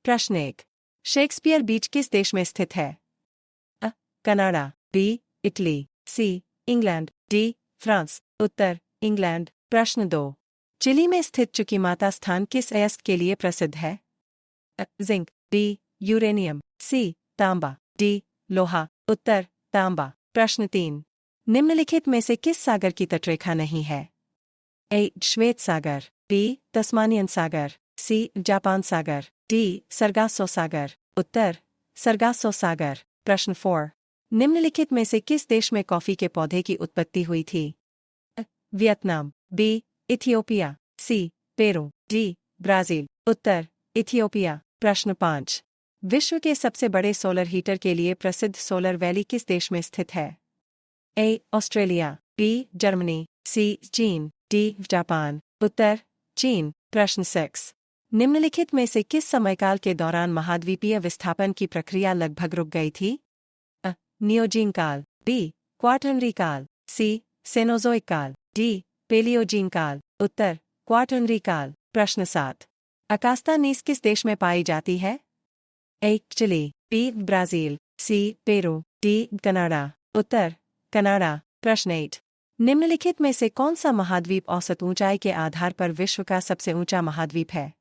प्रश्न 1। शेक्सपियर बीच किस देश में स्थित है? अ. Canada, B. Italy, C. England, D. France. उत्तर इंग्लैंड। प्रश्न 2। चिली में स्थित चुकीमाता स्थान किस अयस्क के लिए प्रसिद्ध है? अ. Zinc, B. Uranium, C. तांबा, डी. लोहा। उत्तर तांबा। प्रश्न 3। निम्नलिखित में से किस सागर की तटरेखा नहीं है? ए. श्वेत सागर, बी. तस्मानियन सागर, सी. जापान सागर, डी. सरगासो सागर। उत्तर सरगासो सागर। प्रश्न 4। निम्नलिखित में से किस देश में कॉफी के पौधे की उत्पत्ति हुई थी? अ. Vietnam, B. Ethiopia, C. Peru, D. Brazil. उत्तर इथियोपिया। प्रश्न 5। विश्व के सबसे बड़े सोलर हीटर के लिए प्रसिद्ध सोलर वैली किस देश में स्थित है? A. Australia, B. Germany, C. चीन, डी. जापान। उत्तर चीन। प्रश्न 6। निम्नलिखित में से किस समयकाल के दौरान महाद्वीपीय विस्थापन की प्रक्रिया लगभग रुक गई थी? अ. नियोजीन काल, बी. क्वाटर्नरी काल, सी. सेनोजोइक काल, डी. पेलियोजीन काल। उत्तर क्वाटर्नरी काल। प्रश्न 7। अकास्तानीस किस देश में पाई जाती है? A. Chile, B. Brazil, C. Peru, D. Canada. उत्तर कनाडा। प्रश्न 8। निम्नलिखित में से कौन सा महाद्वीप औसत ऊंचाई के आधार पर विश्व का सबसे ऊंचा महाद्वीप है?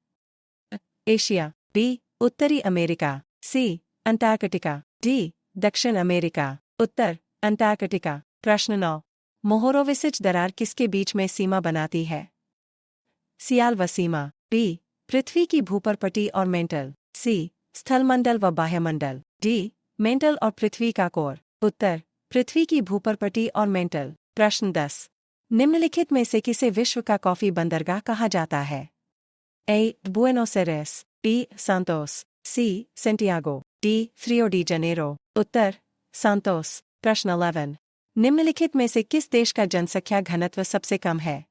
अ. Asia, B. उत्तरी अमेरिका, सी. Antarctica, D. दक्षिण अमेरिका। उत्तर अंटार्कटिका। प्रश्न 9। मोहोरोविसिच दरार किसके बीच में सीमा बनाती है? सियाल व सीमा, बी. पृथ्वी की भूपरपटी और मेंटल, सी. स्थलमंडल व बाह्यमंडल, डी. मेंटल और पृथ्वी का कोर। उत्तर पृथ्वी की भूपरपटी और मेंटल। प्रश्न 10। निम्नलिखित में से किसे विश्व का कॉफी बंदरगाह कहा जाता है? A. Buenos Aires, B. Santos, C. Santiago, D. Rio de Janeiro. उत्तर सांतोस। प्रश्न 11। निम्नलिखित में से किस देश का जनसंख्या घनत्व सबसे कम है?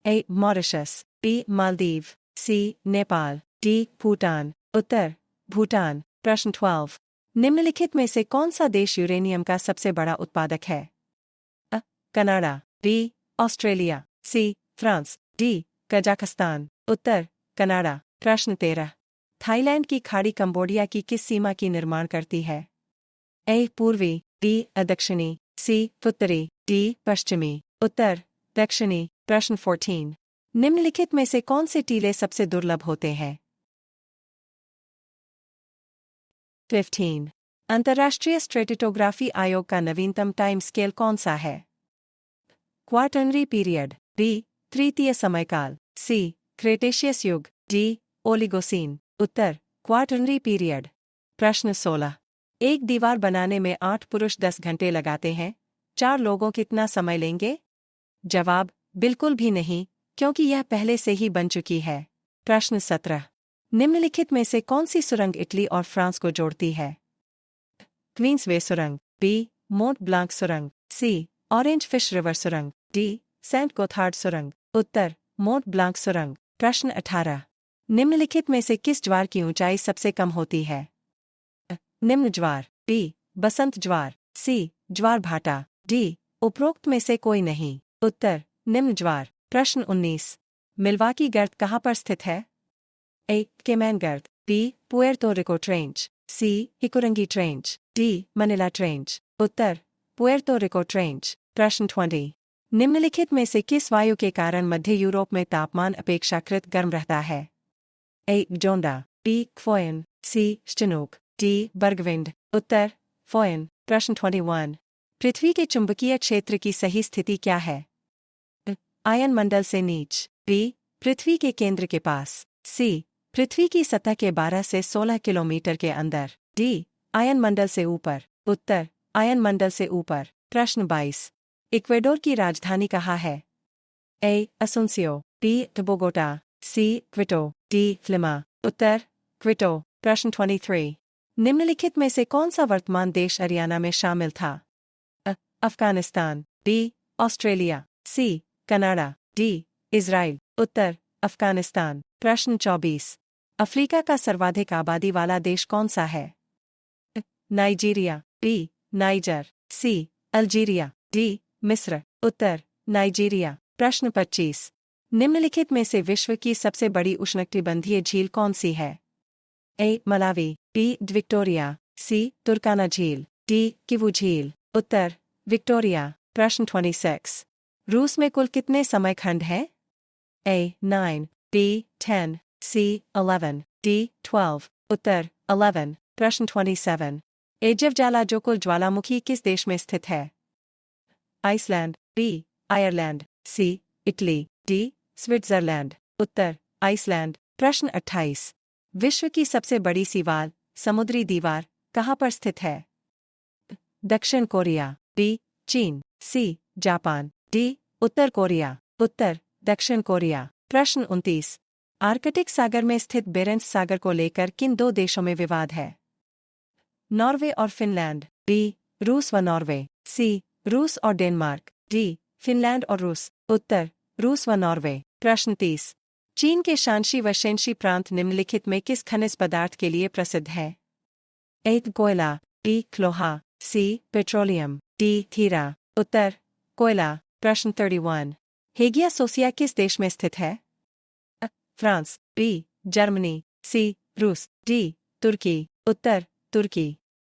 A. Mauritius, B. Maldives, C. Nepal, D. Bhutan. उत्तर भूटान। प्रश्न 12। निम्नलिखित में से कौन सा देश यूरेनियम का सबसे बड़ा उत्पादक है? अ. Canada, B. Australia, C. France, D. Kazakhstan. उत्तर कनाडा। प्रश्न 13। थाईलैंड की खाड़ी कंबोडिया की किस सीमा की निर्माण करती है? ए. पूर्वी, बी. दक्षिणी, सी. उत्तरी, डी. पश्चिमी। उत्तर दक्षिणी। प्रश्न 14। निम्नलिखित में से कौन से टीले सबसे दुर्लभ होते हैं? 15। अंतर्राष्ट्रीय स्ट्रेटिटोग्राफी आयोग का नवीनतम टाइम स्केल कौन सा है? Quaternary period, B. तृतीय समयकाल, सी. क्रेटेशियस युग, डी. ओलिगोसीन। उत्तर क्वाटर्नरी पीरियड। प्रश्न 16। एक दीवार बनाने में 8 पुरुष 10 घंटे लगाते हैं, 4 लोगों कितना समय लेंगे? जवाब बिल्कुल भी नहीं, क्योंकि यह पहले से ही बन चुकी है। प्रश्न 17। निम्नलिखित में से कौन सी सुरंग इटली और फ्रांस को जोड़ती है? क्वींसवे सुरंग, बी. मोंट ब्लांक सुरंग, सी. ऑरेंज फिश रिवर सुरंग, डी. सेंट गोथार्ड सुरंग। उत्तर मोंट ब्लांक सुरंग। प्रश्न 18। निम्नलिखित में से किस ज्वार की ऊंचाई सबसे कम होती है? निम्न ज्वार, बी. बसंत ज्वार, सी. ज्वार भाटा, डी. उपरोक्त में से कोई नहीं। उत्तर निम्न ज्वार। प्रश्न 19। मिल्वाकी गर्त कहाँ पर स्थित है? ए. केमैन गर्त, बी. पुएर्तो रिको ट्रेंच, सी. हिकुरंगी ट्रेंच, डी. मनिला ट्रेंच। उत्तर पुएर्तो रिको ट्रेंच। प्रश्न 20। निम्नलिखित में से किस वायु के कारण मध्य यूरोप में तापमान अपेक्षाकृत गर्म रहता है? ए. जोंडा, बी. फोयन, सी. स्टिनूक, डी. बर्गविंड। उत्तर फोयन। प्रश्न 21। पृथ्वी के चुंबकीय क्षेत्र की सही स्थिति क्या है? आयन मंडल से नीच, बी. पृथ्वी के केंद्र के पास, सी. पृथ्वी की सतह के 12 से 16 किलोमीटर के अंदर, डी. आयन मंडल से ऊपर। उत्तर आयन मंडल से ऊपर। प्रश्न 22। इक्वेडोर की राजधानी कहाँ है? A. Asuncion, B. Bogota, C. Quito, D. Lima. उत्तर क्विटो। प्रश्न 23। निम्नलिखित में से कौन सा वर्तमान देश हरियाणा में शामिल था? Afghanistan, B. Australia, C. Canada, D. Israel. उत्तर अफगानिस्तान। प्रश्न 24। अफ्रीका का सर्वाधिक आबादी वाला देश कौन सा है? Nigeria, B. Niger, C. Algeria, D. मिस्र। उत्तर नाइजीरिया। प्रश्न 25। निम्नलिखित में से विश्व की सबसे बड़ी उष्णकटिबंधीय झील कौन सी है? ए मलावी, बी विक्टोरिया, सी तुर्काना झील, डी किवू झील। उत्तर विक्टोरिया। प्रश्न 26। रूस में कुल कितने समय खंड हैं? ए 9, बी 10, सी 11, डी 12। उत्तर 11। प्रश्न 27। एजव ज्वालाजोकुल ज्वालामुखी किस देश में स्थित है? आइसलैंड, बी आयरलैंड, सी इटली, डी स्विट्जरलैंड। उत्तर आइसलैंड। प्रश्न 28। विश्व की सबसे बड़ी सीवाल समुद्री दीवार कहाँ पर स्थित है? दक्षिण कोरिया, बी चीन, सी जापान, डी उत्तर कोरिया। उत्तर दक्षिण कोरिया। प्रश्न 29। आर्कटिक सागर में स्थित बेरेंट्स सागर को लेकर किन दो देशों में विवाद है? नॉर्वे और फिनलैंड, बी रूस व नॉर्वे, सी रूस और डेनमार्क, डी फिनलैंड और रूस। उत्तर रूस व नॉर्वे। प्रश्न 30। चीन के शांशी व शेंशी प्रांत निम्नलिखित में किस खनिज पदार्थ के लिए प्रसिद्ध है? ए कोयला, बी लोहा, सी पेट्रोलियम, डी हीरा। उत्तर कोयला। प्रश्न 31। हेगिया सोसिया किस देश में स्थित है? फ्रांस, बी जर्मनी, सी रूस, डी तुर्की। उत्तर तुर्की।